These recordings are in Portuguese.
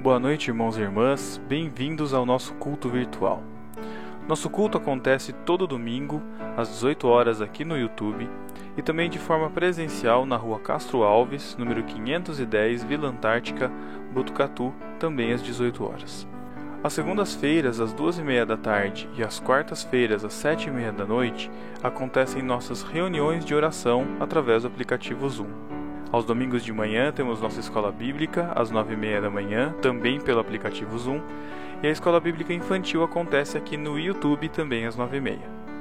Boa noite, irmãos e irmãs, bem-vindos ao nosso culto virtual. Nosso culto acontece todo domingo, às 18 horas aqui no YouTube, e também de forma presencial na rua Castro Alves, número 510, Vila Antártica, Botucatu, também às 18 horas. Às segundas-feiras, às 2h30 da tarde, e às quartas-feiras, às 7h30 da noite, acontecem nossas reuniões de oração através do aplicativo Zoom. Aos domingos de manhã temos nossa escola bíblica, às 9h30 da manhã, também pelo aplicativo Zoom, e a escola bíblica infantil acontece aqui no YouTube também às 9h30.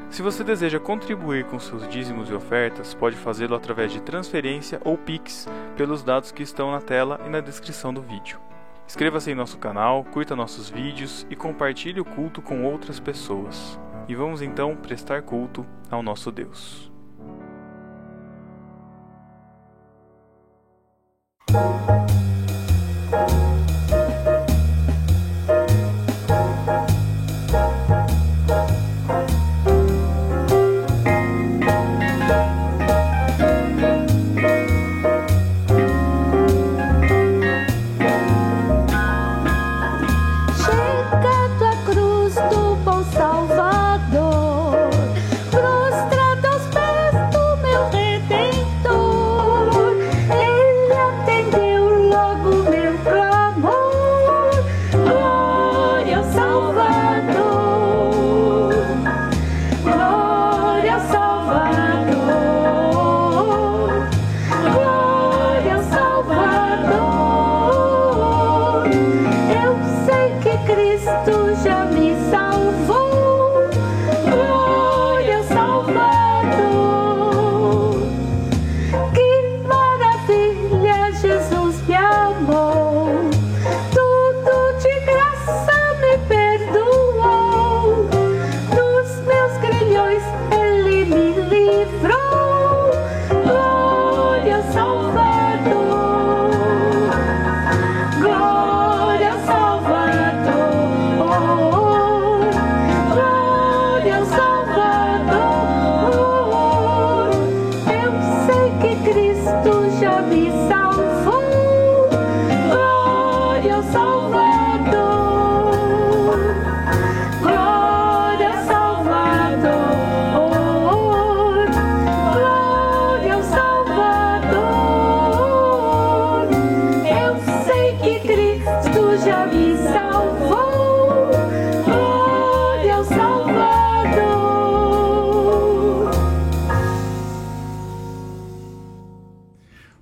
Se você deseja contribuir com seus dízimos e ofertas, pode fazê-lo através de transferência ou Pix, pelos dados que estão na tela e na descrição do vídeo. Inscreva-se em nosso canal, curta nossos vídeos e compartilhe o culto com outras pessoas. E vamos então prestar culto ao nosso Deus.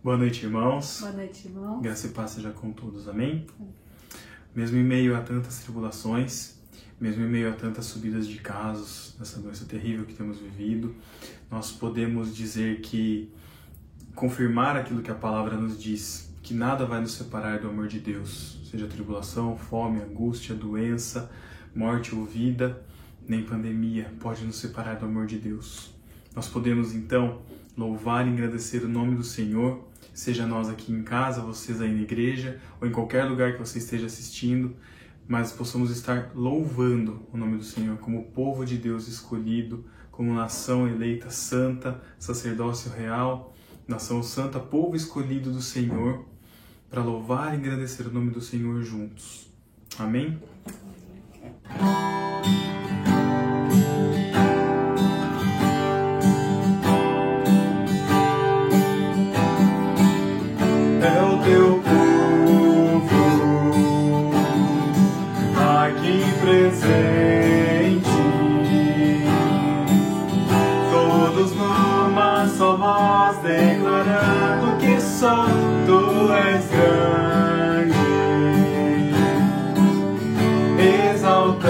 Boa noite, irmãos. Boa noite, irmãos. Graça e paz seja com todos, amém? Mesmo em meio a tantas tribulações, mesmo em meio a tantas subidas de casos, dessa doença terrível que temos vivido, nós podemos dizer que, confirmar aquilo que a palavra nos diz, que nada vai nos separar do amor de Deus, seja tribulação, fome, angústia, doença, morte ou vida, nem pandemia pode nos separar do amor de Deus. Nós podemos, então, louvar e agradecer o nome do Senhor, seja nós aqui em casa, vocês aí na igreja, ou em qualquer lugar que você esteja assistindo, mas possamos estar louvando o nome do Senhor como povo de Deus escolhido, como nação eleita santa, sacerdócio real, nação santa, povo escolhido do Senhor, para louvar e agradecer o nome do Senhor juntos. Amém? É o teu povo aqui presente, todos numa só voz declarando que só tu és grande. Exaltamos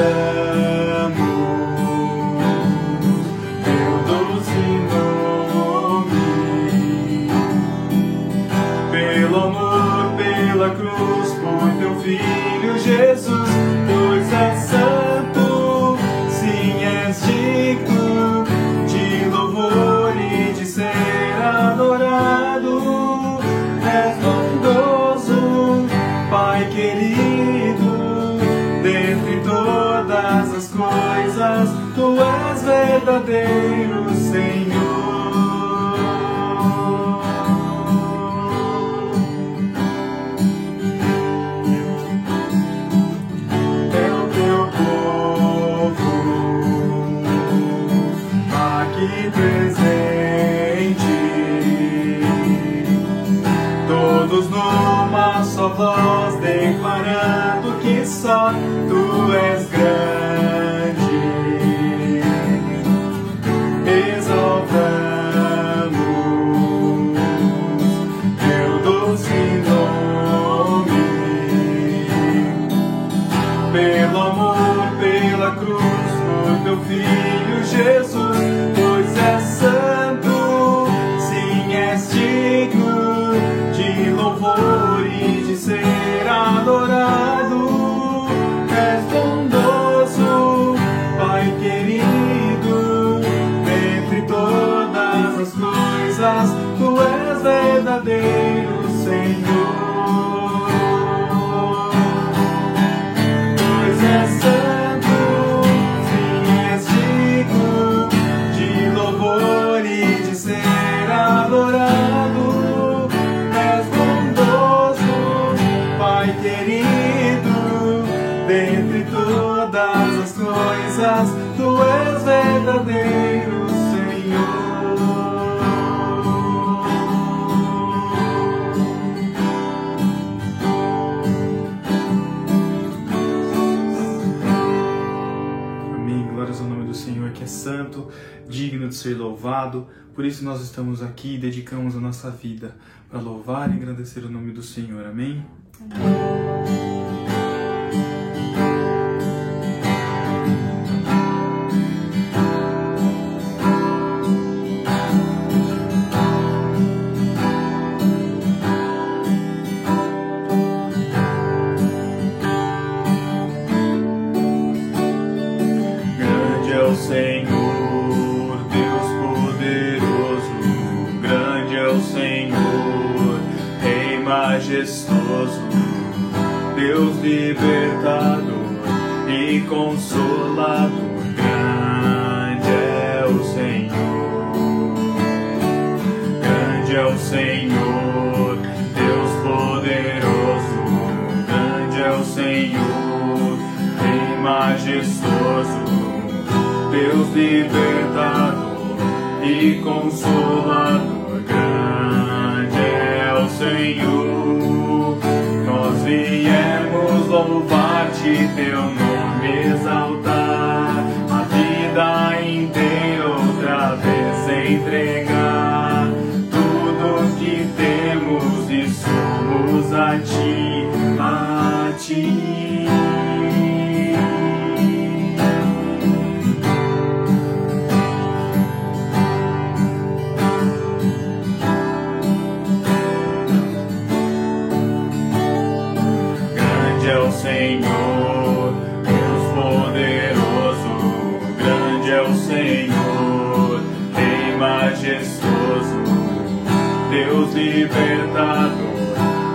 teu doce nome, pelo amor, pela cruz, por teu Filho Jesus, pois és santo, sim, és digno de louvor e de ser adorado. És bondoso, Pai querido, dentre todas as coisas, tu és verdadeiro Senhor. coisas, Tu és verdadeiro, Senhor. Pois és santo, sim, és digno de louvor e de ser adorado. És bondoso, Pai querido, dentre todas as coisas, Tu és verdadeiro, Senhor. Amém. Glórias ao nome do Senhor, que é santo, digno de ser louvado. Por isso nós estamos aqui e dedicamos a nossa vida para louvar e engrandecer o nome do Senhor. Amém? Grande é o Senhor, Deus poderoso. Grande é o Senhor, Rei majestoso. Deus libertador e consolador. Grande é o Senhor. Grande é o Senhor, Deus poderoso. Grande é o Senhor, Rei majestoso. Deus libertador e consolador. Grande é o Senhor. Nós viemos louvar-te, teu nome exaltar, a vida inteira outra vez entregar tudo que temos e somos a ti, a ti. Grande é o Senhor, Deus poderoso. Grande é o Senhor, Rei majestoso. Deus libertador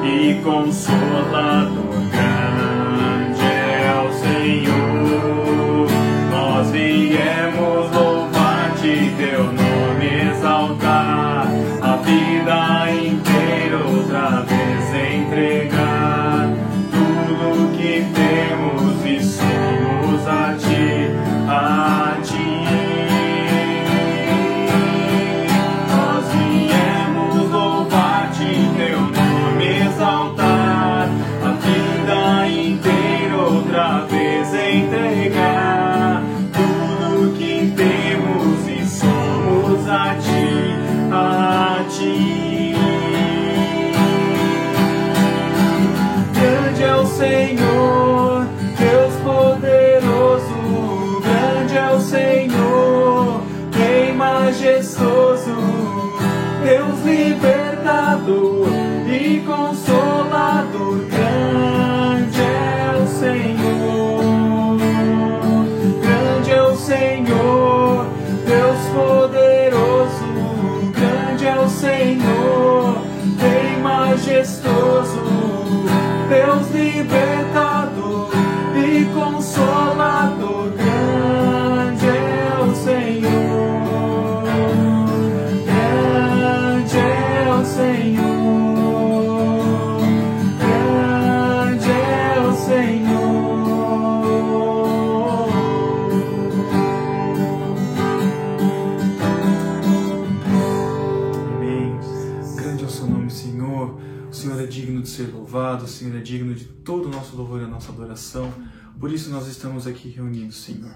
e consolador. Grande é o Senhor. Nós viemos louvar-te, teu nome exaltar, a vida inteira outra vez entregar tudo que temos e somos a ti, a ti. Nós viemos louvar-te, teu nome exaltar, a vida inteira outra vez entregar tudo que temos e somos a ti, a ti. Grande é o Senhor, Deus poderoso. Grande é o Senhor, Rei majestoso. Deus libertador e consolador. Grande é o Senhor. Grande é o Senhor, Deus poderoso. Grande é o Senhor, Rei majestoso. Deus libertador e consolador. Grande é o Senhor. Grande é o Senhor. Grande é o Senhor. Amém. Grande é o seu nome, Senhor. O Senhor é digno de ser louvado, o Senhor é digno de todo o nosso louvor e a nossa adoração. Por isso nós estamos aqui reunidos, Senhor.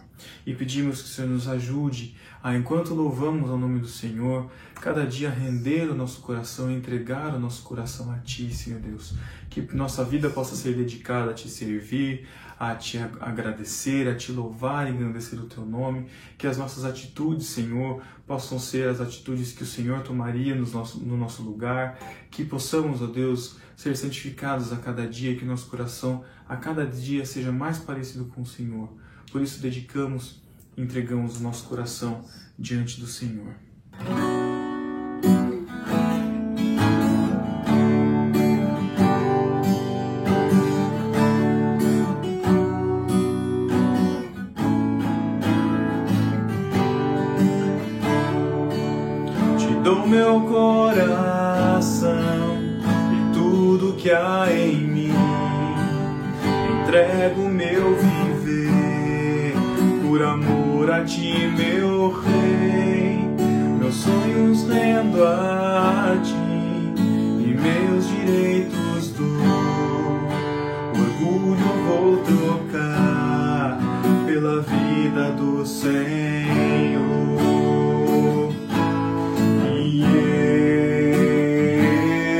E pedimos que o Senhor nos ajude a, enquanto louvamos ao nome do Senhor, cada dia render o nosso coração e entregar o nosso coração a Ti, Senhor Deus. Que nossa vida possa ser dedicada a Te servir, a Te agradecer, a Te louvar e engrandecer o Teu nome. Que as nossas atitudes, Senhor, possam ser as atitudes que o Senhor tomaria no nosso lugar. Que possamos, ó Deus, ser santificados a cada dia, que nosso coração a cada dia seja mais parecido com o Senhor. Por isso dedicamos e entregamos o nosso coração diante do Senhor. coração e tudo que há em mim. Entrego meu viver por amor a ti, meu Rei. Meus sonhos rendo a ti e meus direitos dou. Orgulho vou trocar pela vida do Senhor. E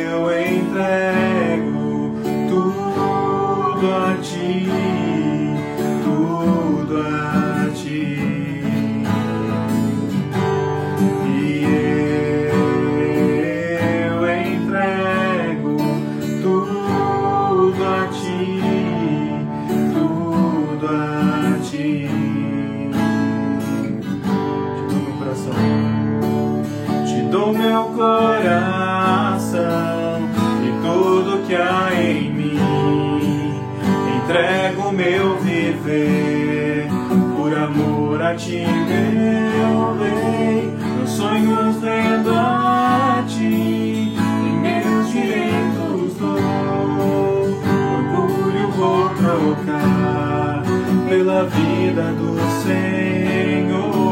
eu entrego tudo a ti, tudo a ti. E eu entrego tudo a ti, tudo a ti. Te dou meu coração e tudo que há em mim. Entrego meu viver por amor a ti, meu Rei. Meus sonhos rendo a ti e meus direitos dou. Orgulho vou trocar pela vida do Senhor.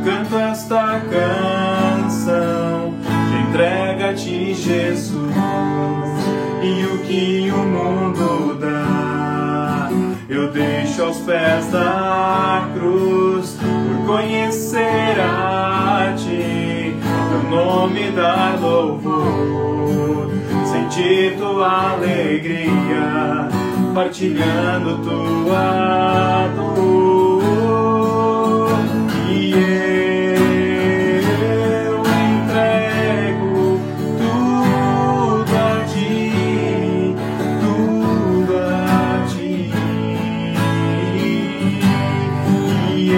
Canto esta canção de entrega a ti, Jesus, e o que o mundo dá eu deixo aos pés da cruz, por conhecer a ti, teu nome dar louvor, sentir tua alegria, partilhando tua dor. E eu entrego tudo a ti, tudo a ti. E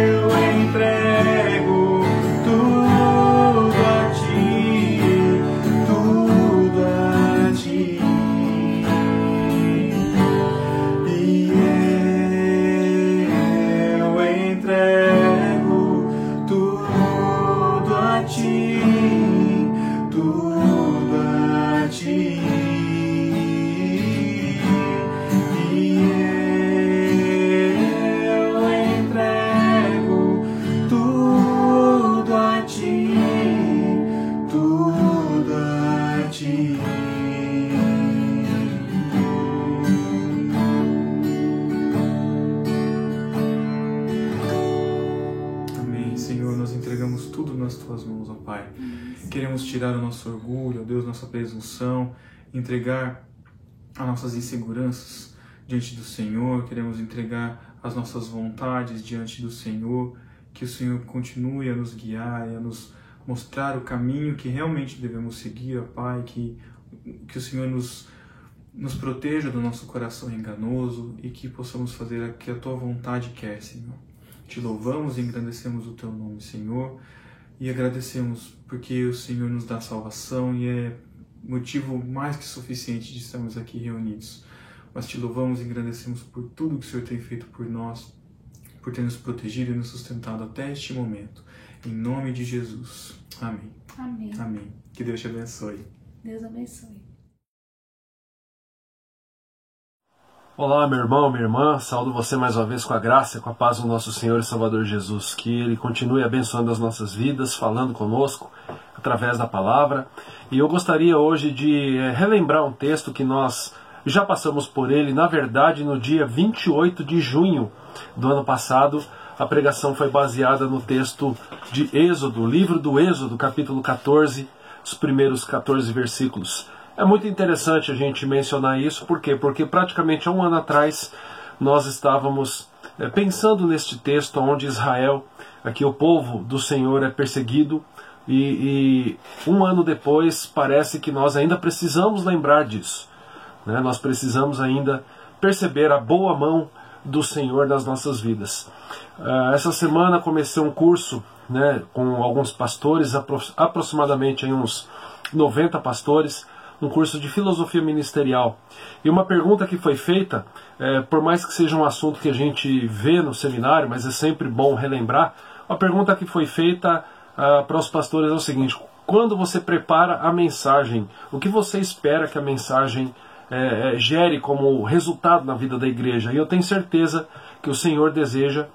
eu entrego tudo a ti, tudo a ti. E eu entrego tudo a ti, tudo a ti. E eu entrego tudo a ti, tudo a ti. Amém. Senhor, nós entregamos tudo nas tuas mãos, ó Pai. Queremos tirar o nosso orgulho, ó Deus, nossa presunção, entregar as nossas inseguranças diante do Senhor, queremos entregar as nossas vontades diante do Senhor, que o Senhor continue a nos guiar e a nos mostrar o caminho que realmente devemos seguir, ó Pai, que o Senhor nos proteja do nosso coração enganoso e que possamos fazer o que a Tua vontade quer, Senhor. Te louvamos e engrandecemos o Teu nome, Senhor, e agradecemos porque o Senhor nos dá salvação e é motivo mais que suficiente de estarmos aqui reunidos. Mas te louvamos e engrandecemos por tudo que o Senhor tem feito por nós, por ter nos protegido e nos sustentado até este momento. Em nome de Jesus. Amém. Amém. Amém. Que Deus te abençoe. Deus abençoe. Olá, meu irmão, minha irmã, saúdo você mais uma vez com a graça e com a paz do nosso Senhor e Salvador Jesus, que Ele continue abençoando as nossas vidas, falando conosco através da palavra. E eu gostaria hoje de relembrar um texto que nós já passamos por ele, na verdade no dia 28 de junho do ano passado. A pregação foi baseada no texto de Êxodo, livro do Êxodo, capítulo 14, os primeiros 14 versículos. É muito interessante a gente mencionar isso, por quê? Porque praticamente há um ano atrás nós estávamos pensando neste texto onde Israel aqui o povo do Senhor é perseguido, e um ano depois parece que nós ainda precisamos lembrar disso, né? Nós precisamos ainda perceber a boa mão do Senhor nas nossas vidas. Essa semana comecei um curso, né, com alguns pastores, aproximadamente aí uns 90 pastores, um curso de filosofia ministerial. E uma pergunta que foi feita, por mais que seja um assunto que a gente vê no seminário, mas é sempre bom relembrar, a pergunta que foi feita para os pastores é o seguinte: quando você prepara a mensagem, o que você espera que a mensagem gere como resultado na vida da igreja? E eu tenho certeza que o Senhor deseja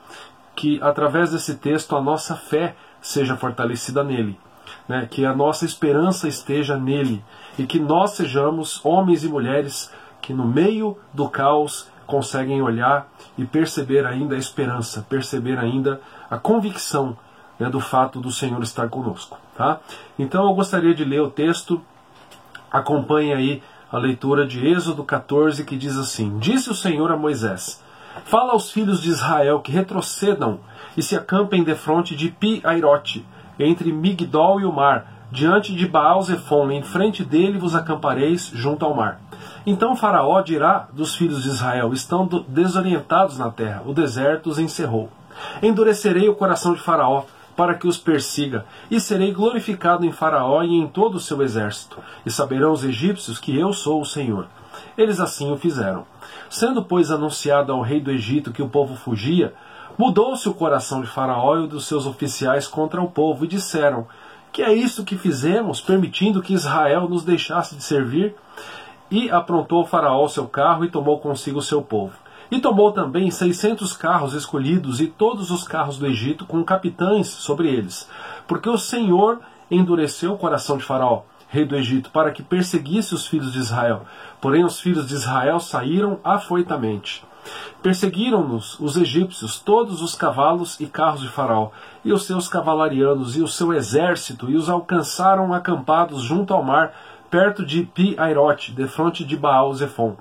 que através desse texto a nossa fé seja fortalecida nele, né? Que a nossa esperança esteja nele, e que nós sejamos homens e mulheres que no meio do caos conseguem olhar e perceber ainda a esperança, perceber ainda a convicção, né, do fato do Senhor estar conosco, tá? Então eu gostaria de ler o texto. Acompanhe aí a leitura de Êxodo 14, que diz assim: Disse o Senhor a Moisés: Fala aos filhos de Israel que retrocedam e se acampem defronte de Pi-Airote, entre Migdol e o mar, diante de Baal-Zefon, em frente dele vos acampareis junto ao mar. Então Faraó dirá dos filhos de Israel: Estão desorientados na terra, o deserto os encerrou. Endurecerei o coração de Faraó, para que os persiga, e serei glorificado em Faraó e em todo o seu exército, e saberão os egípcios que eu sou o Senhor. Eles assim o fizeram. Sendo, pois, anunciado ao rei do Egito que o povo fugia, mudou-se o coração de Faraó e dos seus oficiais contra o povo, e disseram: Que é isto que fizemos, permitindo que Israel nos deixasse de servir? E aprontou Faraó seu carro e tomou consigo o seu povo. E tomou também 600 carros escolhidos e todos os carros do Egito com capitães sobre eles, porque o Senhor endureceu o coração de Faraó, rei do Egito, para que perseguisse os filhos de Israel. Porém os filhos de Israel saíram afoitamente. Perseguiram-nos os egípcios, todos os cavalos e carros de Faraó, e os seus cavalarianos e o seu exército, e os alcançaram acampados junto ao mar, perto de Pi-Airote, defronte de Baal-Zefon.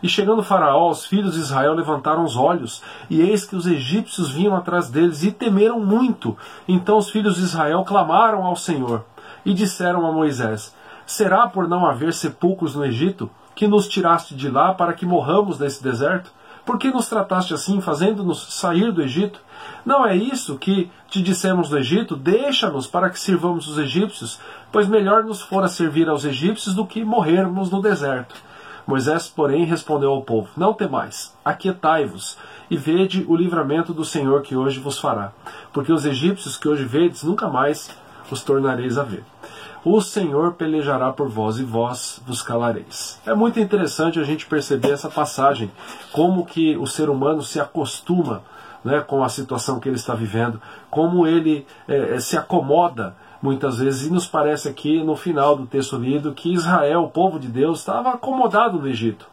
E chegando Faraó, os filhos de Israel levantaram os olhos, e eis que os egípcios vinham atrás deles, e temeram muito. Então os filhos de Israel clamaram ao Senhor, e disseram a Moisés: Será por não haver sepulcros no Egito, que nos tiraste de lá para que morramos nesse deserto? Por que nos trataste assim, fazendo-nos sair do Egito? Não é isso que te dissemos no Egito? Deixa-nos para que sirvamos os egípcios, pois melhor nos fora servir aos egípcios do que morrermos no deserto. Moisés, porém, respondeu ao povo: Não temais, aquietai-vos, e vede o livramento do Senhor que hoje vos fará. Porque os egípcios que hoje vedes, nunca mais os tornareis a ver. O Senhor pelejará por vós, e vós vos calareis. É muito interessante a gente perceber essa passagem, como que o ser humano se acostuma, né, com a situação que ele está vivendo, como ele se acomoda muitas vezes, e nos parece aqui no final do texto lido que Israel, o povo de Deus, estava acomodado no Egito,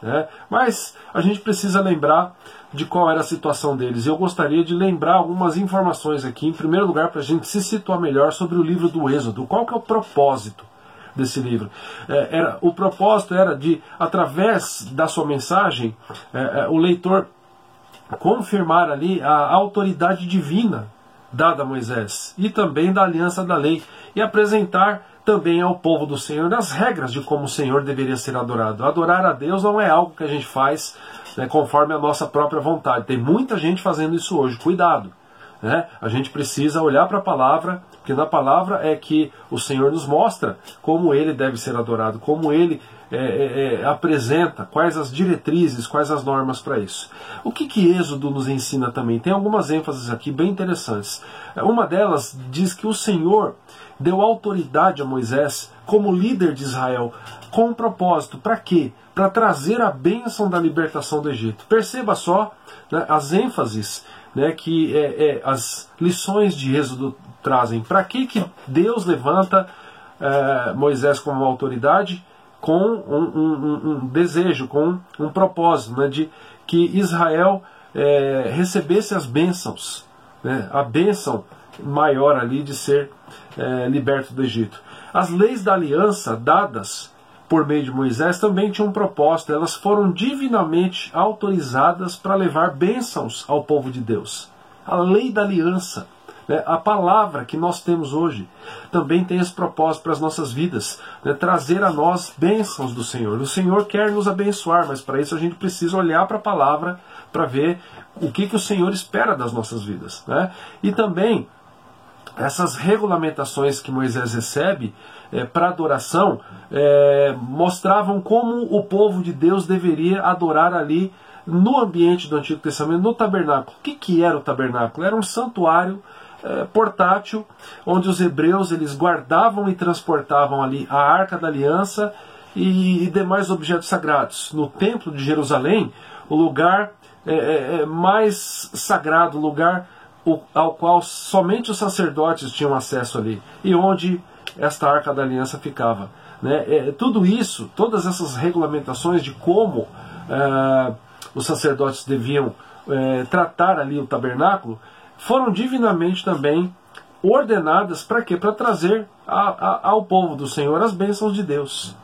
né? Mas a gente precisa lembrar de qual era a situação deles. E eu gostaria de lembrar algumas informações aqui, em primeiro lugar, para a gente se situar melhor sobre o livro do Êxodo. Qual que é o propósito desse livro? O propósito era de, através da sua mensagem, o leitor confirmar ali a autoridade divina dada a Moisés, e também da aliança da lei, e apresentar também ao povo do Senhor as regras de como o Senhor deveria ser adorado. Adorar a Deus não é algo que a gente faz, né, conforme a nossa própria vontade. Tem muita gente fazendo isso hoje, cuidado, né? A gente precisa olhar para a palavra, porque na palavra é que o Senhor nos mostra como Ele deve ser adorado, como Ele apresenta, quais as diretrizes, quais as normas para isso. O que Êxodo nos ensina também? Tem algumas ênfases aqui bem interessantes. Uma delas diz que o Senhor deu autoridade a Moisés como líder de Israel, com um propósito. Para quê? Para trazer a bênção da libertação do Egito. Perceba só, né, as ênfases, né, que as lições de Êxodo trazem. Para que Deus levanta Moisés como autoridade? Com um desejo, com um propósito, né, de que Israel recebesse as bênçãos, né, a bênção maior ali de ser liberto do Egito. As leis da aliança dadas por meio de Moisés também tinham um propósito. Elas foram divinamente autorizadas para levar bênçãos ao povo de Deus. A lei da aliança A palavra que nós temos hoje também tem esse propósito para as nossas vidas, trazer a nós bênçãos do Senhor. O Senhor quer nos abençoar, mas para isso a gente precisa olhar para a palavra para ver o que o Senhor espera das nossas vidas. E também essas regulamentações que Moisés recebe para adoração mostravam como o povo de Deus deveria adorar ali no ambiente do Antigo Testamento, no tabernáculo. O que era o tabernáculo? Era um santuário portátil, onde os hebreus eles guardavam e transportavam ali a Arca da Aliança e demais objetos sagrados. No Templo de Jerusalém, o lugar mais sagrado, o lugar ao qual somente os sacerdotes tinham acesso ali, e onde esta Arca da Aliança ficava. Tudo isso, todas essas regulamentações de como os sacerdotes deviam tratar ali o tabernáculo, foram divinamente também ordenadas para quê? Para trazer ao povo do Senhor as bênçãos de Deus.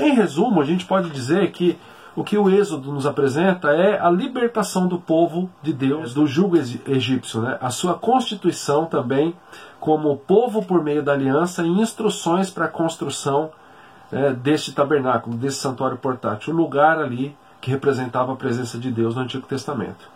Em resumo, a gente pode dizer que o que o Êxodo nos apresenta é a libertação do povo de Deus do jugo egípcio, a sua constituição também como povo por meio da aliança e instruções para a construção deste tabernáculo, desse santuário portátil, um lugar ali que representava a presença de Deus no Antigo Testamento.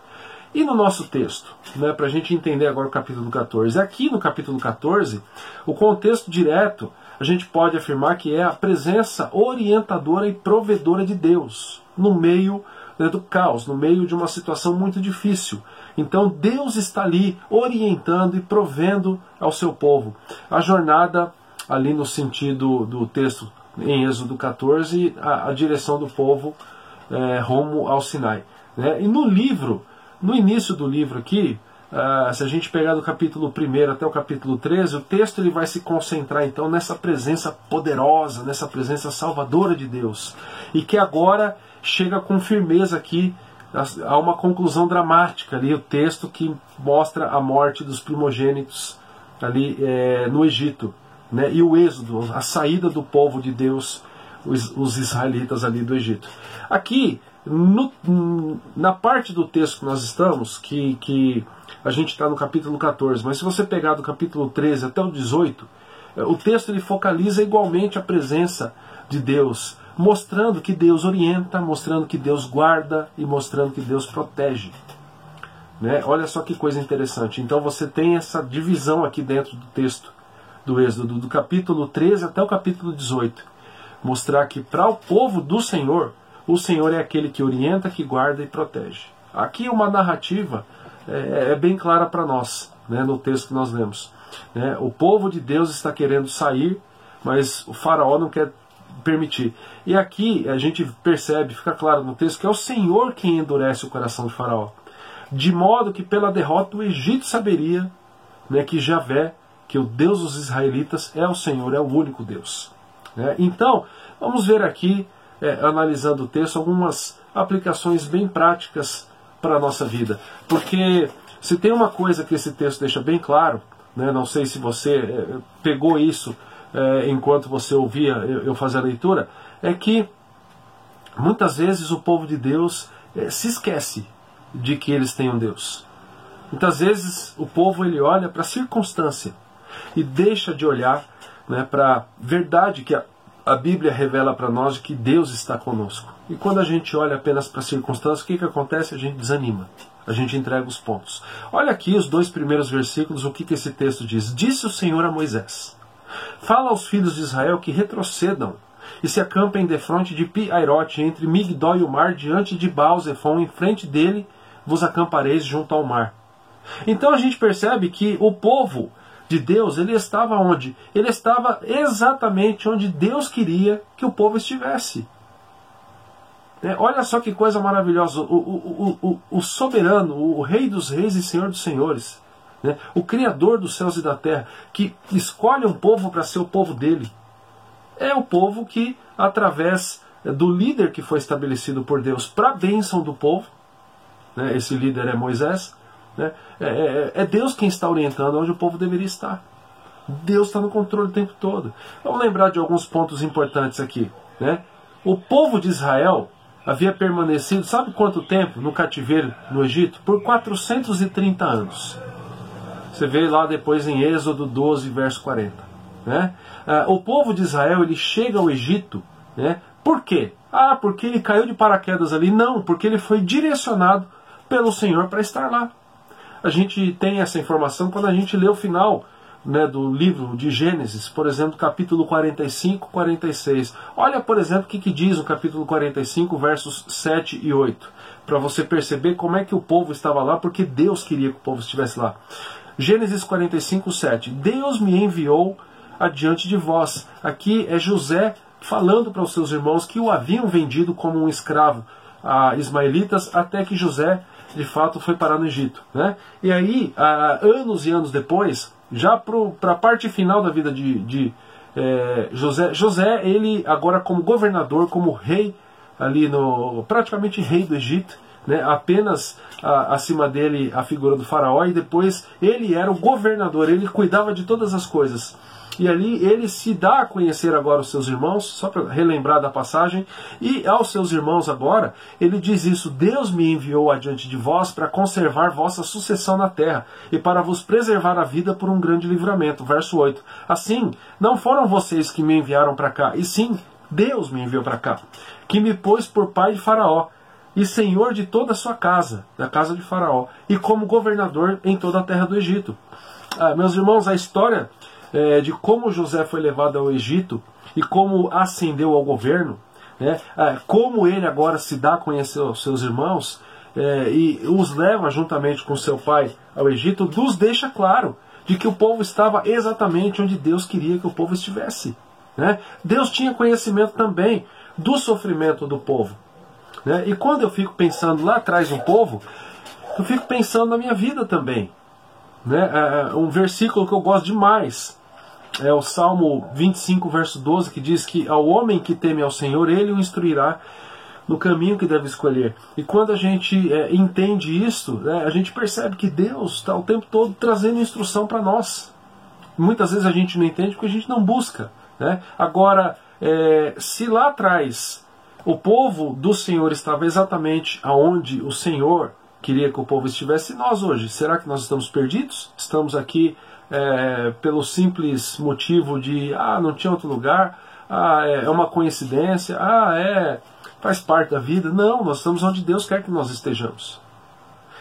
E no nosso texto, para a gente entender agora o capítulo 14, aqui no capítulo 14, o contexto direto, a gente pode afirmar que é a presença orientadora e provedora de Deus no meio do caos, no meio de uma situação muito difícil. Então Deus está ali orientando e provendo ao seu povo. A jornada, ali no sentido do texto em Êxodo 14, a direção do povo rumo ao Sinai. E no início do livro aqui, se a gente pegar do capítulo 1 até o capítulo 13, o texto ele vai se concentrar então nessa presença poderosa, nessa presença salvadora de Deus. E que agora chega com firmeza aqui a uma conclusão dramática ali, o texto que mostra a morte dos primogênitos ali no Egito. E o êxodo, a saída do povo de Deus, os israelitas ali do Egito. Aqui, na parte do texto que nós estamos, que a gente está no capítulo 14, mas se você pegar do capítulo 13 até o 18, o texto ele focaliza igualmente a presença de Deus, mostrando que Deus orienta, mostrando que Deus guarda e mostrando que Deus protege. Olha só que coisa interessante. Então você tem essa divisão aqui dentro do texto do Êxodo, do capítulo 13 até o capítulo 18. Mostrar que para o povo do Senhor, o Senhor é aquele que orienta, que guarda e protege. Aqui uma narrativa bem clara para nós, no texto que nós lemos. O povo de Deus está querendo sair, mas o faraó não quer permitir. E aqui a gente percebe, fica claro no texto, que é o Senhor quem endurece o coração de faraó. De modo que pela derrota o Egito saberia que Javé, que o Deus dos israelitas é o Senhor, é o único Deus. Então, vamos ver aqui, analisando o texto, algumas aplicações bem práticas para a nossa vida. Porque se tem uma coisa que esse texto deixa bem claro, não sei se você pegou isso enquanto você ouvia eu fazer a leitura, é que muitas vezes o povo de Deus se esquece de que eles têm um Deus. Muitas vezes o povo ele olha para a circunstância e deixa de olhar para a verdade que a Bíblia revela para nós de que Deus está conosco. E quando a gente olha apenas para as circunstâncias, o que acontece? A gente desanima. A gente entrega os pontos. Olha aqui os 2 primeiros versículos, o que esse texto diz. Disse o Senhor a Moisés: fala aos filhos de Israel que retrocedam e se acampem defronte de Pi-Airote, entre Migdol e o mar, diante de Baal-Zephon, em frente dele vos acampareis junto ao mar. Então a gente percebe que o povo de Deus, ele estava onde? Ele estava exatamente onde Deus queria que o povo estivesse. Olha só que coisa maravilhosa. O soberano, o Rei dos Reis e Senhor dos Senhores, o Criador dos céus e da terra, que escolhe um povo para ser o povo dele, é o povo que, através do líder que foi estabelecido por Deus para a bênção do povo, esse líder é Moisés, é Deus quem está orientando onde o povo deveria estar. Deus está no controle o tempo todo. Vamos lembrar de alguns pontos importantes aqui. O povo de Israel havia permanecido, sabe quanto tempo no cativeiro no Egito? Por 430 anos. Você vê lá depois em Êxodo 12, verso 40. Né? O povo de Israel, ele chega ao Egito, né? Por quê? Porque ele caiu de paraquedas ali? Não, porque ele foi direcionado pelo Senhor para estar lá. A gente tem essa informação quando a gente lê o final, né, do livro de Gênesis, por exemplo, capítulo 45, 46. Olha, por exemplo, o que diz o capítulo 45, versos 7 e 8, para você perceber como é que o povo estava lá, porque Deus queria que o povo estivesse lá. Gênesis 45, 7. Deus me enviou adiante de vós. Aqui é José falando para os seus irmãos que o haviam vendido como um escravo a ismaelitas, até que José, de fato, foi parar no Egito. Né? E aí, anos e anos depois, já para a parte final da vida de José, ele agora como governador, como rei, ali praticamente rei do Egito, né? Apenas acima dele a figura do faraó, e depois ele era o governador, ele cuidava de todas as coisas. E ali ele se dá a conhecer agora aos seus irmãos, só para relembrar da passagem, e aos seus irmãos agora, ele diz isso: Deus me enviou adiante de vós para conservar vossa sucessão na terra, e para vos preservar a vida por um grande livramento. Verso 8. Assim, não foram vocês que me enviaram para cá, e sim, Deus me enviou para cá, que me pôs por pai de Faraó, e senhor de toda a sua casa, da casa de Faraó, e como governador em toda a terra do Egito. Meus irmãos, a história de como José foi levado ao Egito e como ascendeu ao governo, né, como ele agora se dá a conhecer aos seus irmãos e os leva juntamente com seu pai ao Egito, nos deixa claro de que o povo estava exatamente onde Deus queria que o povo estivesse. Né? Deus tinha conhecimento também do sofrimento do povo. Né? E quando eu fico pensando lá atrás no povo, eu fico pensando na minha vida também. Né? Um versículo que eu gosto demais é o Salmo 25, verso 12, que diz que ao homem que teme ao Senhor, ele o instruirá no caminho que deve escolher. E quando a gente entende isso, né, a gente percebe que Deus está o tempo todo trazendo instrução para nós. Muitas vezes a gente não entende porque a gente não busca. Né? Agora, se lá atrás o povo do Senhor estava exatamente aonde o Senhor queria que o povo estivesse, e nós hoje, será que nós estamos perdidos? Estamos aqui pelo simples motivo de não tinha outro lugar, é uma coincidência, faz parte da vida. Não, nós estamos onde Deus quer que nós estejamos.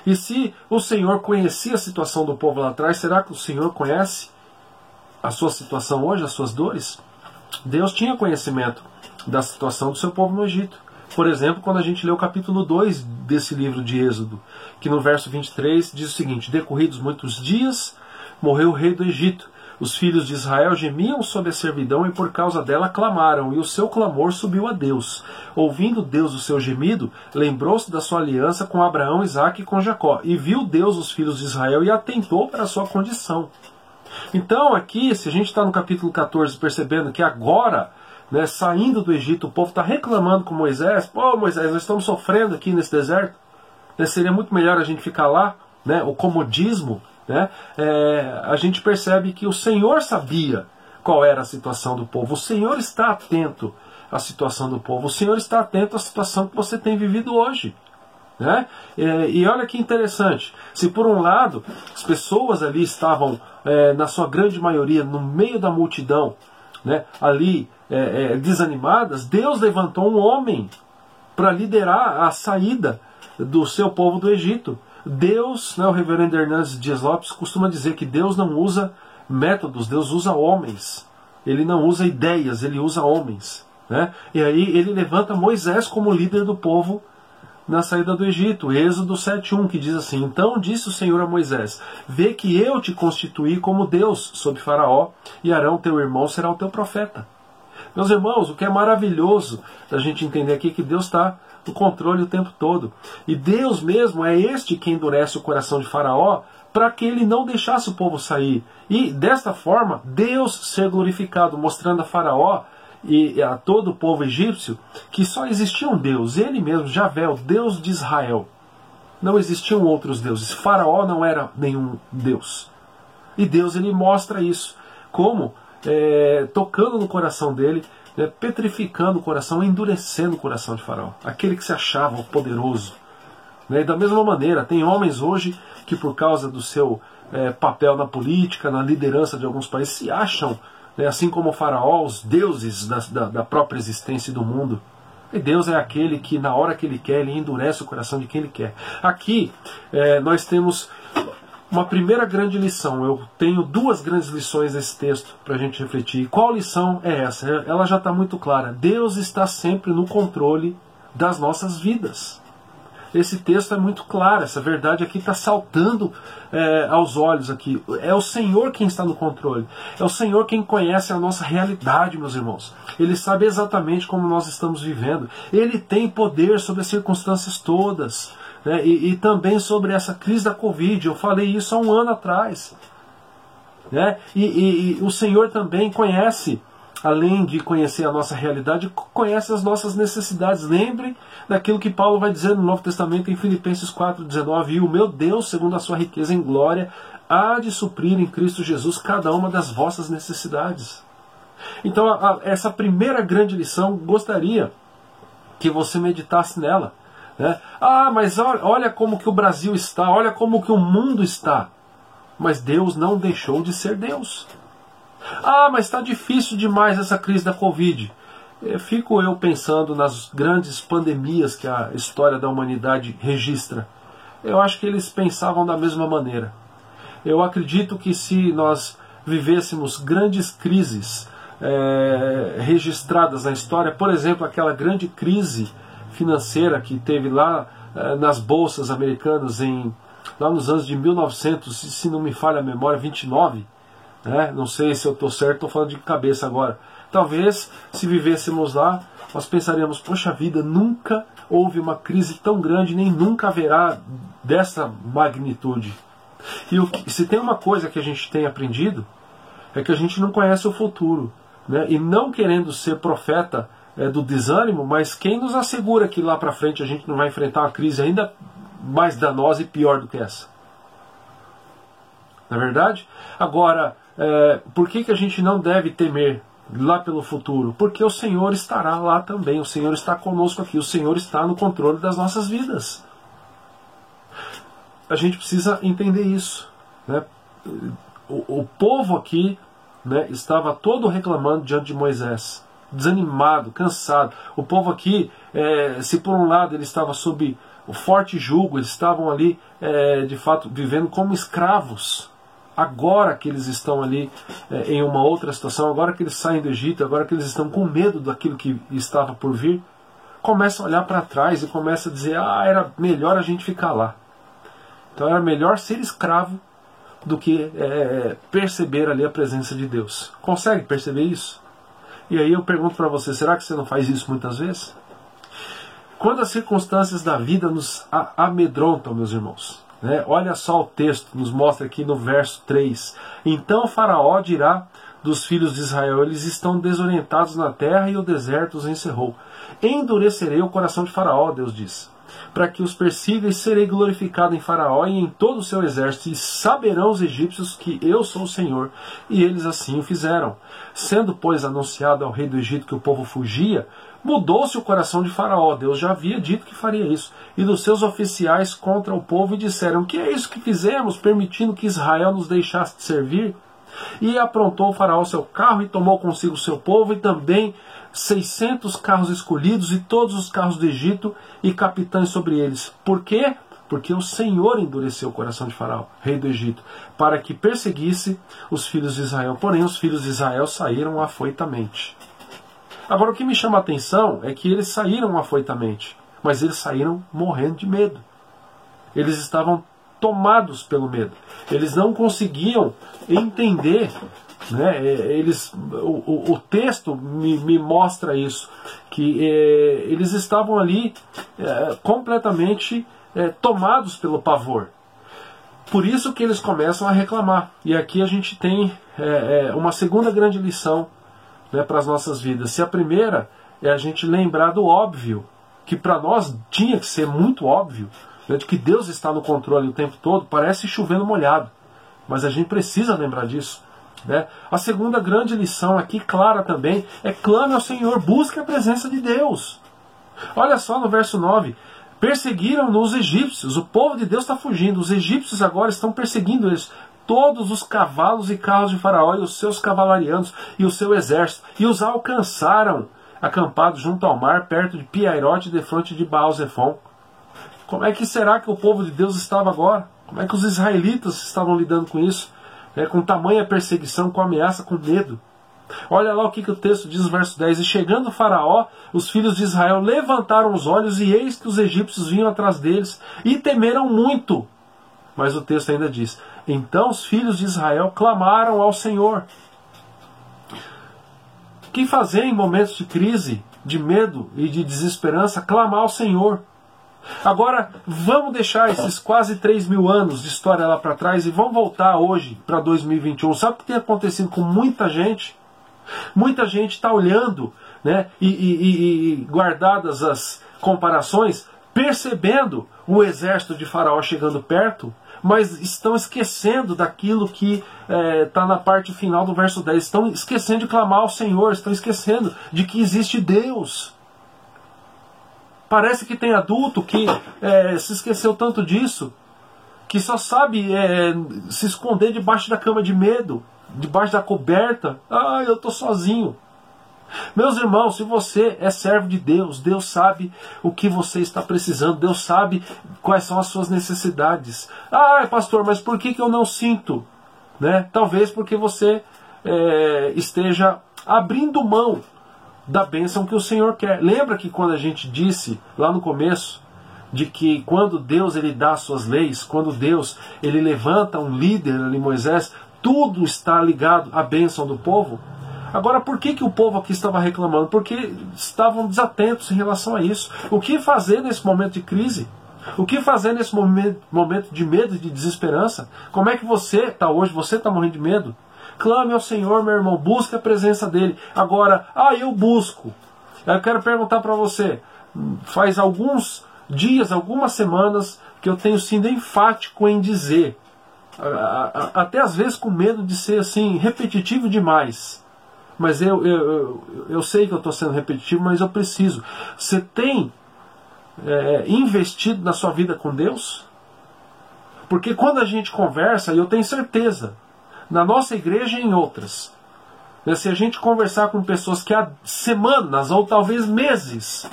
E se o Senhor conhecia a situação do povo lá atrás, será que o Senhor conhece a sua situação hoje, as suas dores? Deus tinha conhecimento da situação do seu povo no Egito. Por exemplo, quando a gente lê o capítulo 2 desse livro de Êxodo, que no verso 23 diz o seguinte: decorridos muitos dias, morreu o rei do Egito. Os filhos de Israel gemiam sob a servidão e por causa dela clamaram, e o seu clamor subiu a Deus. Ouvindo Deus o seu gemido, lembrou-se da sua aliança com Abraão, Isaque e com Jacó. E viu Deus os filhos de Israel e atentou para a sua condição. Então aqui, se a gente está no capítulo 14 percebendo que agora, né, saindo do Egito, o povo está reclamando com Moisés: pô, Moisés, nós estamos sofrendo aqui nesse deserto, né, seria muito melhor a gente ficar lá, né, o comodismo, né, a gente percebe que o Senhor sabia qual era a situação do povo. O Senhor está atento à situação do povo, o Senhor está atento à situação que você tem vivido hoje. Né? E olha que interessante, se por um lado as pessoas ali estavam, na sua grande maioria, no meio da multidão, né, ali desanimadas, Deus levantou um homem para liderar a saída do seu povo do Egito. Deus, né, o reverendo Hernandes Dias Lopes costuma dizer que Deus não usa métodos, Deus usa homens. Ele não usa ideias, ele usa homens. Né? E aí ele levanta Moisés como líder do povo na saída do Egito. Êxodo 7:1, que diz assim: então disse o Senhor a Moisés: vê que eu te constituí como Deus sobre Faraó, e Arão teu irmão será o teu profeta. Meus irmãos, o que é maravilhoso da gente entender aqui é que Deus está no controle o tempo todo. E Deus mesmo é este que endurece o coração de Faraó para que ele não deixasse o povo sair. E desta forma, Deus ser glorificado, mostrando a Faraó e a todo o povo egípcio que só existia um Deus, ele mesmo, Javé, o Deus de Israel. Não existiam outros deuses. Faraó não era nenhum Deus. E Deus, ele mostra isso, como tocando no coração dele, petrificando o coração, endurecendo o coração de Faraó, aquele que se achava poderoso. E da mesma maneira, tem homens hoje que por causa do seu papel na política, na liderança de alguns países, se acham, assim como o faraó, os deuses da própria existência do mundo. E Deus é aquele que, na hora que Ele quer, Ele endurece o coração de quem Ele quer. Aqui nós temos uma primeira grande lição. Eu tenho duas grandes lições nesse texto para a gente refletir. Qual lição é essa? Ela já está muito clara. Deus está sempre no controle das nossas vidas. Esse texto é muito claro, essa verdade aqui está saltando aos olhos aqui. É o Senhor quem está no controle. É o Senhor quem conhece a nossa realidade, meus irmãos. Ele sabe exatamente como nós estamos vivendo. Ele tem poder sobre as circunstâncias todas. Né? E também sobre essa crise da Covid. Eu falei isso há um ano atrás. Né? E o Senhor também conhece, além de conhecer a nossa realidade, conhece as nossas necessidades. Lembre daquilo que Paulo vai dizer no Novo Testamento em Filipenses 4,19: e o meu Deus, segundo a sua riqueza em glória, há de suprir em Cristo Jesus cada uma das vossas necessidades. Então, essa primeira grande lição, gostaria que você meditasse nela. Né? Mas olha como que o Brasil está, olha como que o mundo está. Mas Deus não deixou de ser Deus. Mas está difícil demais essa crise da Covid. Fico eu pensando nas grandes pandemias que a história da humanidade registra. Eu acho que eles pensavam da mesma maneira. Eu acredito que se nós vivêssemos grandes crises registradas na história, por exemplo, aquela grande crise financeira que teve lá nas bolsas americanas lá nos anos de 1900, se não me falha a memória, 29, não sei se eu estou certo, estou falando de cabeça agora. Talvez, se vivêssemos lá, nós pensaríamos: poxa vida, nunca houve uma crise tão grande, nem nunca haverá dessa magnitude. E se tem uma coisa que a gente tem aprendido, é que a gente não conhece o futuro. Né? E não querendo ser profeta do desânimo, mas quem nos assegura que lá para frente a gente não vai enfrentar uma crise ainda mais danosa e pior do que essa? Não é verdade? Agora, por que a gente não deve temer lá pelo futuro? Porque o Senhor estará lá também. O Senhor está conosco aqui. O Senhor está no controle das nossas vidas. A gente precisa entender isso. Né? O povo aqui, né, estava todo reclamando diante de Moisés. Desanimado, cansado. O povo aqui, se por um lado ele estava sob o forte jugo, eles estavam ali, de fato, vivendo como escravos. Agora que eles estão ali em uma outra situação, agora que eles saem do Egito, agora que eles estão com medo daquilo que estava por vir, começam a olhar para trás e começam a dizer: era melhor a gente ficar lá. Então era melhor ser escravo do que perceber ali a presença de Deus. Consegue perceber isso? E aí eu pergunto para você: será que você não faz isso muitas vezes? Quando as circunstâncias da vida nos amedrontam, meus irmãos, né? Olha só o texto, nos mostra aqui no verso 3. Então o faraó dirá dos filhos de Israel: eles estão desorientados na terra e o deserto os encerrou. Endurecerei o coração de faraó, Deus diz, para que os persiga, e serei glorificado em faraó e em todo o seu exército, e saberão os egípcios que eu sou o Senhor. E eles assim o fizeram. Sendo, pois, anunciado ao rei do Egito que o povo fugia, mudou-se o coração de faraó. Deus já havia dito que faria isso. E dos seus oficiais contra o povo, e disseram: que é isso que fizemos, permitindo que Israel nos deixasse de servir? E aprontou o faraó seu carro, e tomou consigo o seu povo, e também 600 carros escolhidos, e todos os carros do Egito, e capitães sobre eles. Por quê? Porque o Senhor endureceu o coração de Faraó, rei do Egito, para que perseguisse os filhos de Israel. Porém, os filhos de Israel saíram afoitamente. Agora, o que me chama a atenção é que eles saíram afoitamente, mas eles saíram morrendo de medo. Eles estavam tomados pelo medo. Eles não conseguiam entender, né? O texto me mostra isso, que eles estavam ali completamente tomados pelo pavor. Por isso que eles começam a reclamar. E aqui a gente tem uma segunda grande lição, né, para as nossas vidas. Se a primeira é a gente lembrar do óbvio, que para nós tinha que ser muito óbvio, né, de que Deus está no controle o tempo todo, parece chover no molhado. Mas a gente precisa lembrar disso. Né? A segunda grande lição aqui, clara também, é: clame ao Senhor, busque a presença de Deus. Olha só no verso 9: perseguiram-nos os egípcios. O povo de Deus está fugindo. Os egípcios agora estão perseguindo eles. todos os cavalos e carros de Faraó e os seus cavalarianos e o seu exército, e os alcançaram, acampados junto ao mar, perto de Pi-Hairote, defronte de Baal-Zephon. Como é que será que o povo de Deus estava agora? Como é que os israelitas estavam lidando com isso? Com tamanha perseguição, com ameaça, com medo. Olha lá o que o texto diz no verso 10. E chegando Faraó, os filhos de Israel levantaram os olhos, e eis que os egípcios vinham atrás deles, e temeram muito. Mas o texto ainda diz: então os filhos de Israel clamaram ao Senhor. O que fazer em momentos de crise, de medo e de desesperança? Clamar ao Senhor. Agora, vamos deixar esses quase 3.000 anos de história lá para trás e vamos voltar hoje para 2021. Sabe o que tem acontecido com muita gente? Muita gente está olhando, né, e guardadas as comparações, percebendo o exército de Faraó chegando perto, mas estão esquecendo daquilo que está na parte final do verso 10. Estão esquecendo de clamar ao Senhor, estão esquecendo de que existe Deus. Parece que tem adulto que se esqueceu tanto disso, que só sabe se esconder debaixo da cama de medo, debaixo da coberta. Ah, eu estou sozinho. Meus irmãos, se você é servo de Deus, Deus sabe o que você está precisando, Deus sabe quais são as suas necessidades. Ah, pastor, mas por que eu não sinto? Né? Talvez porque você esteja abrindo mão da bênção que o Senhor quer. Lembra que quando a gente disse lá no começo de que quando Deus ele dá as suas leis, quando Deus ele levanta um líder ali, Moisés, tudo está ligado à bênção do povo? Agora, por que o povo aqui estava reclamando? Porque estavam desatentos em relação a isso. O que fazer nesse momento de crise? O que fazer nesse momento de medo e de desesperança? Como é que você está hoje? Você está morrendo de medo? Clame ao Senhor, meu irmão, busque a presença dele. Agora, eu busco. Eu quero perguntar para você, faz alguns dias, algumas semanas, que eu tenho sido enfático em dizer, até às vezes com medo de ser assim, repetitivo demais. Mas eu sei que eu estou sendo repetitivo, mas eu preciso. Você tem investido na sua vida com Deus? Porque quando a gente conversa, e eu tenho certeza, na nossa igreja e em outras, se a gente conversar com pessoas que há semanas ou talvez meses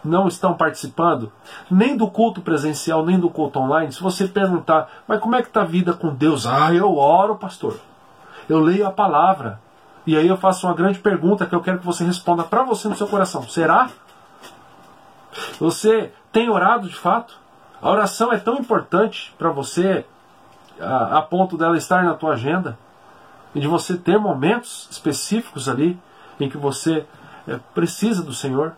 não estão participando, nem do culto presencial, nem do culto online, se você perguntar, mas como é que está a vida com Deus? Eu oro, pastor. Eu leio a palavra. E aí eu faço uma grande pergunta que eu quero que você responda para você no seu coração. Será? Você tem orado de fato? A oração é tão importante para você a ponto dela estar na tua agenda e de você ter momentos específicos ali em que você precisa do Senhor.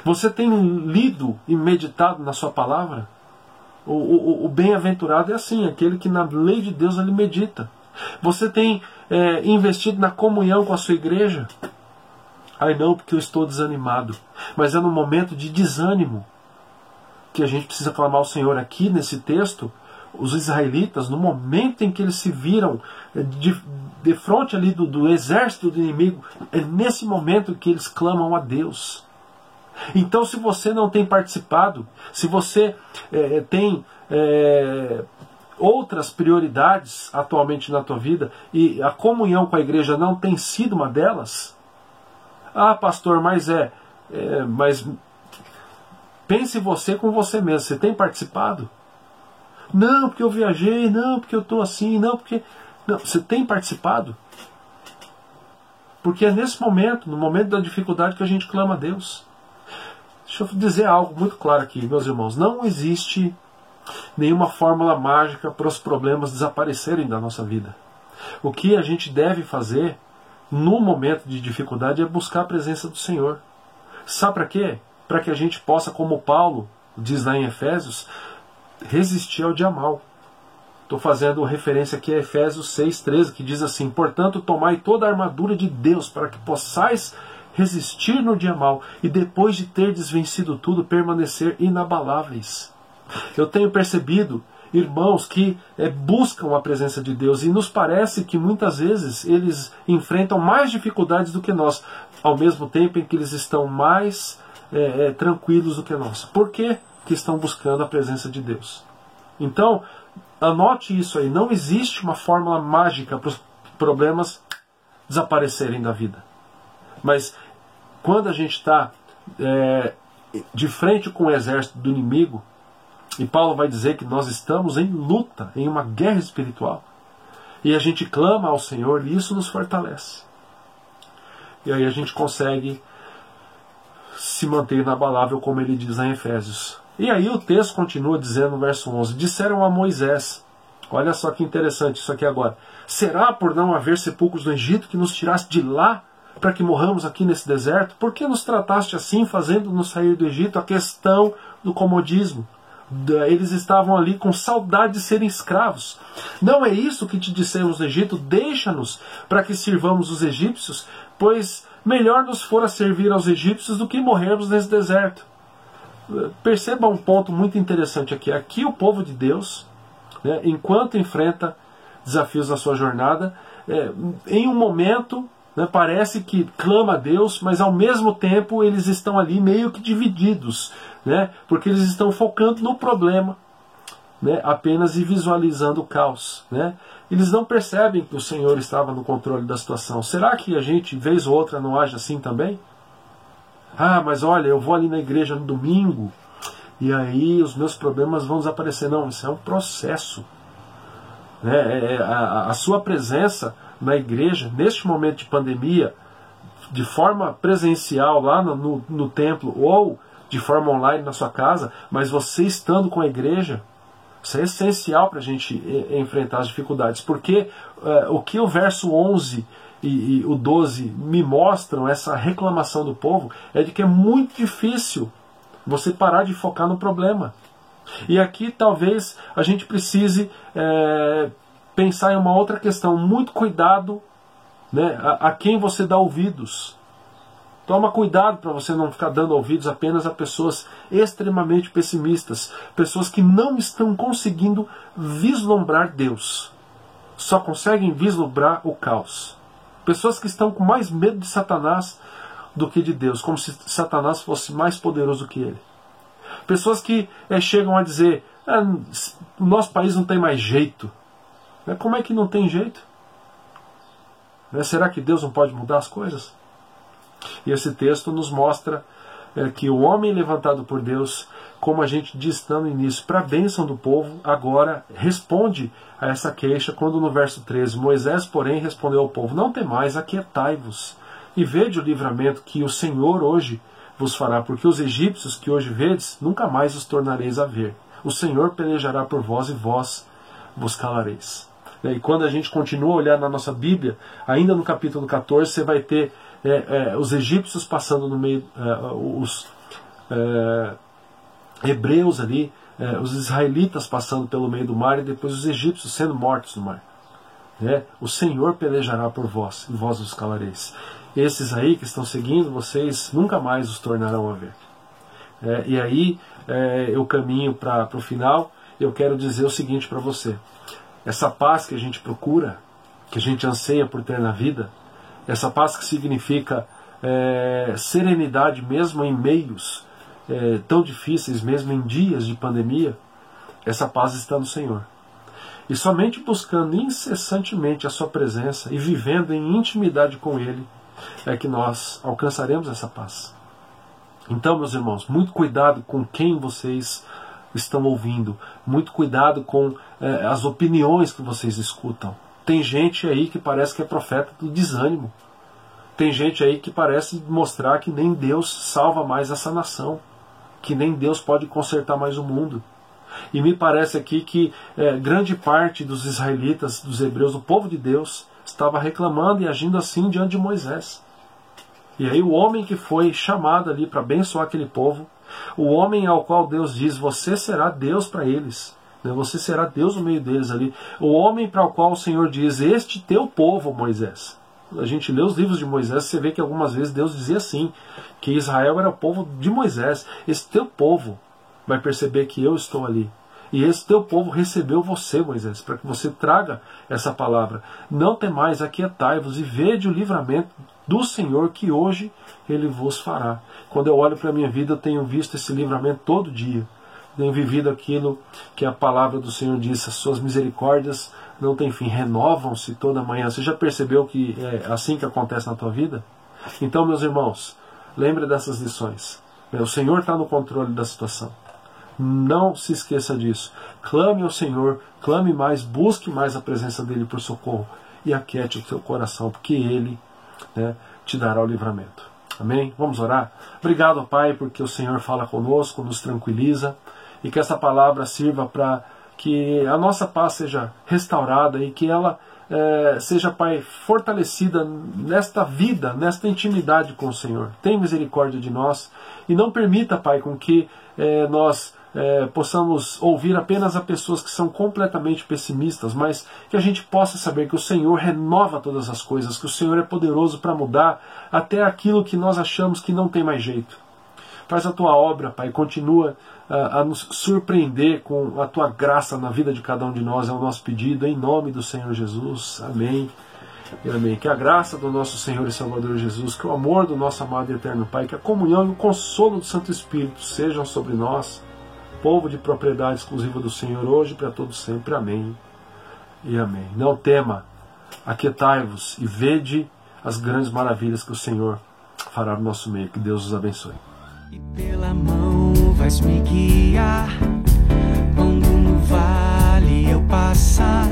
Você tem lido e meditado na sua palavra? O bem-aventurado é assim, aquele que na lei de Deus ele medita. Você tem investido na comunhão com a sua igreja? Não, porque eu estou desanimado. Mas é no momento de desânimo que a gente precisa clamar ao Senhor. Aqui nesse texto, os israelitas, no momento em que eles se viram de frente ali do exército do inimigo, é nesse momento que eles clamam a Deus. Então, se você não tem participado, se você tem outras prioridades atualmente na tua vida e a comunhão com a igreja não tem sido uma delas, pastor, mas pense você com você mesmo. Você tem participado? Não, porque eu viajei. Não, porque eu estou assim. Não, porque... Não, você tem participado? Porque é nesse momento, no momento da dificuldade, que a gente clama a Deus. Deixa eu dizer algo muito claro aqui, meus irmãos. Não existe nenhuma fórmula mágica para os problemas desaparecerem da nossa vida. O que a gente deve fazer no momento de dificuldade é buscar a presença do Senhor. Sabe para quê? Para que a gente possa, como Paulo diz lá em Efésios, resistir ao dia mal. Estou fazendo referência aqui a Efésios 6,13, que diz assim: portanto, tomai toda a armadura de Deus, para que possais resistir no dia mal, e depois de terdes vencido tudo, permanecer inabaláveis. Eu tenho percebido irmãos que buscam a presença de Deus, e nos parece que muitas vezes eles enfrentam mais dificuldades do que nós, ao mesmo tempo em que eles estão mais tranquilos do que nós. Por quê? Que estão buscando a presença de Deus. Então, Anote isso aí, não existe uma fórmula mágica para os problemas desaparecerem da vida. Mas quando a gente está de frente com o exército do inimigo, e Paulo vai dizer que nós estamos em luta, em uma guerra espiritual, e a gente clama ao Senhor, e isso nos fortalece. E aí a gente consegue se manter inabalável, como ele diz em Efésios. E aí o texto continua dizendo no verso 11, disseram a Moisés, olha só que interessante isso aqui agora, será por não haver sepulcros no Egito que nos tiraste de lá, para que morramos aqui nesse deserto? Por que nos trataste assim, fazendo-nos sair do Egito? A questão do comodismo. Eles estavam ali com saudade de serem escravos. Não é isso que te dissemos no Egito? Deixa-nos para que sirvamos os egípcios, pois melhor nos fora servir aos egípcios do que morrermos nesse deserto. Perceba um ponto muito interessante aqui. Aqui o povo de Deus, né, enquanto enfrenta desafios na sua jornada, em um momento, né, parece que clama a Deus, mas ao mesmo tempo eles estão ali meio que divididos, né, porque eles estão focando no problema, né, apenas e visualizando o caos. Né. Eles não percebem que o Senhor estava no controle da situação. Será que a gente, vez ou outra, não age assim também? Ah, mas olha, eu vou ali na igreja no domingo e aí os meus problemas vão desaparecer. Não, isso é um processo. Né? A sua presença na igreja, neste momento de pandemia, de forma presencial lá no templo ou de forma online na sua casa, mas você estando com a igreja, isso é essencial para a gente enfrentar as dificuldades. Porque o que o verso 11 e o 12 me mostram, essa reclamação do povo, é de que é muito difícil você parar de focar no problema. E aqui talvez a gente precise pensar em uma outra questão. Muito cuidado, né, a quem você dá ouvidos. Toma cuidado para você não ficar dando ouvidos apenas a pessoas extremamente pessimistas, pessoas que não estão conseguindo vislumbrar Deus, só conseguem vislumbrar o caos. Pessoas que estão com mais medo de Satanás do que de Deus, como se Satanás fosse mais poderoso que ele. Pessoas que chegam a dizer, o nosso país não tem mais jeito. Como é que não tem jeito? Será que Deus não pode mudar as coisas? E esse texto nos mostra que o homem levantado por Deus, como a gente disse no início, para a bênção do povo, agora responde a essa queixa, quando no verso 13, Moisés, porém, respondeu ao povo, não temais, aquietai-vos, e vede o livramento que o Senhor hoje vos fará, porque os egípcios que hoje vedes, nunca mais os tornareis a ver. O Senhor pelejará por vós e vós vos calareis. E quando a gente continua a olhar na nossa Bíblia, ainda no capítulo 14, você vai ter os egípcios passando no meio, os hebreus ali, os israelitas passando pelo meio do mar e depois os egípcios sendo mortos no mar. O Senhor pelejará por vós e vós os calareis. Esses aí que estão seguindo, vocês nunca mais os tornarão a ver. E aí eu caminho para o final. Eu quero dizer o seguinte para você. Essa paz que a gente procura, que a gente anseia por ter na vida, essa paz que significa serenidade mesmo em meios tão difíceis, mesmo em dias de pandemia, essa paz está no Senhor. E somente buscando incessantemente a sua presença e vivendo em intimidade com Ele, é que nós alcançaremos essa paz. Então, meus irmãos, muito cuidado com quem vocês estão ouvindo, muito cuidado com as opiniões que vocês escutam. Tem gente aí que parece que é profeta do desânimo. Tem gente aí que parece mostrar que nem Deus salva mais essa nação, que nem Deus pode consertar mais o mundo. E me parece aqui que grande parte dos israelitas, dos hebreus, do povo de Deus, estava reclamando e agindo assim diante de Moisés. E aí o homem que foi chamado ali para abençoar aquele povo, o homem ao qual Deus diz, você será Deus para eles, você será Deus no meio deles ali, o homem para o qual o Senhor diz, este teu povo, Moisés. A gente lê os livros de Moisés, você vê que algumas vezes Deus dizia assim, que Israel era o povo de Moisés. Esse teu povo vai perceber que eu estou ali. E esse teu povo recebeu você, Moisés, para que você traga essa palavra. Não temais, aquietai-vos e vede o livramento do Senhor que hoje Ele vos fará. Quando eu olho para a minha vida, eu tenho visto esse livramento todo dia. tenho vivido aquilo que a palavra do Senhor diz, as suas misericórdias não têm fim, renovam-se toda manhã. Você já percebeu que é assim que acontece na tua vida? Então, meus irmãos, lembre dessas lições. O Senhor está no controle da situação. Não se esqueça disso. Clame ao Senhor, clame mais, busque mais a presença dEle por socorro e aquiete o seu coração, porque Ele, né, te dará o livramento. Amém? Vamos orar? Obrigado, Pai, porque o Senhor fala conosco, nos tranquiliza, e que essa palavra sirva para que a nossa paz seja restaurada e que ela seja, Pai, fortalecida nesta vida, nesta intimidade com o Senhor. Tenha misericórdia de nós e não permita, Pai, com que nós possamos ouvir apenas a pessoas que são completamente pessimistas, mas que a gente possa saber que o Senhor renova todas as coisas, que o Senhor é poderoso para mudar até aquilo que nós achamos que não tem mais jeito. Faz a tua obra, Pai, continua a nos surpreender com a tua graça na vida de cada um de nós, é o nosso pedido, em nome do Senhor Jesus. Amém e amém. Que a graça do nosso Senhor e Salvador Jesus, que o amor do nosso amado e eterno Pai, que a comunhão e o consolo do Santo Espírito sejam sobre nós, povo de propriedade exclusiva do Senhor, hoje e para todos sempre. Amém e amém. Não tema, aquietai-vos e vede as grandes maravilhas que o Senhor fará no nosso meio. Que Deus os abençoe. E pela mão vais me guiar, quando no vale eu passar.